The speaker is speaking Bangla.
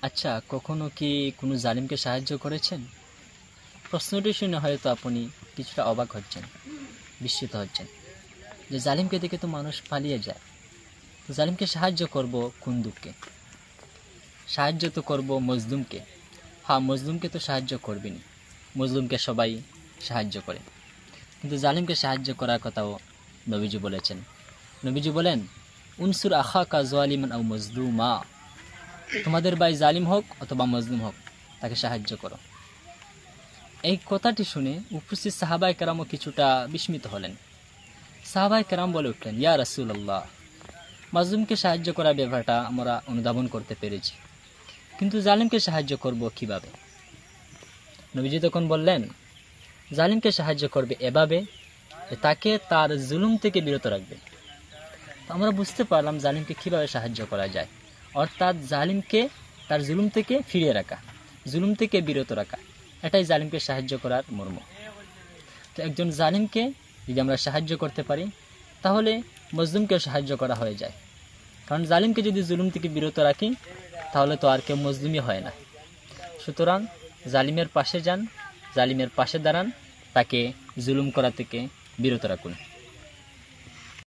আচ্ছা, কখনো কি কোনো জালিমকে সাহায্য করেছেন? প্রশ্নটি শুনে হয়তো আপনি কিছুটা অবাক হচ্ছেন, বিস্মিত হচ্ছেন যে জালিমকে দেখে তো মানুষ পালিয়ে যায়। তো জালিমকে সাহায্য করব কোন দুঃখে? সাহায্য তো করব মজলুমকে। হ্যাঁ, মজলুমকে তো সাহায্য করবেনি, মজলুমকে সবাই সাহায্য করে, কিন্তু জালিমকে সাহায্য করার কথাও নবীজি বলেছেন। নবীজি বলেন, উনসুর আখাকা যালিমান আও মজলুমা, তোমাদের ভাই জালিম হোক অথবা মজলুম হোক, তাকে সাহায্য করো। এই কথাটি শুনে উপস্থিত সাহাবায়ে কেরামও কিছুটা বিস্মিত হলেন। সাহাবায়ে কেরাম বলে উঠলেন, ইয়া রাসূলুল্লাহ, মাজলুমকে সাহায্য করার ব্যাপারটা আমরা অনুধাবন করতে পেরেছি, কিন্তু জালিমকে সাহায্য করব কিভাবে? নবীজি তখন বললেন, জালিমকে সাহায্য করবে এভাবে যে তাকে তার জুলুম থেকে বিরত রাখবে। তো আমরা বুঝতে পারলাম জালিমকে কিভাবে সাহায্য করা যায়, অর্থাৎ জালিমকে তার জুলুম থেকে ফিরিয়ে রাখা, জুলুম থেকে বিরত রাখা, এটাই জালিমকে সাহায্য করার মর্ম। তো একজন জালিমকে যদি আমরা সাহায্য করতে পারি, তাহলে মজলুমকেও সাহায্য করা হয়ে যায়। কারণ জালিমকে যদি জুলুম থেকে বিরত রাখি, তাহলে তো আর কেউ মজলুমই হয় না। সুতরাং জালিমের পাশে যান, জালিমের পাশে দাঁড়ান, তাকে জুলুম করা থেকে বিরত রাখুন।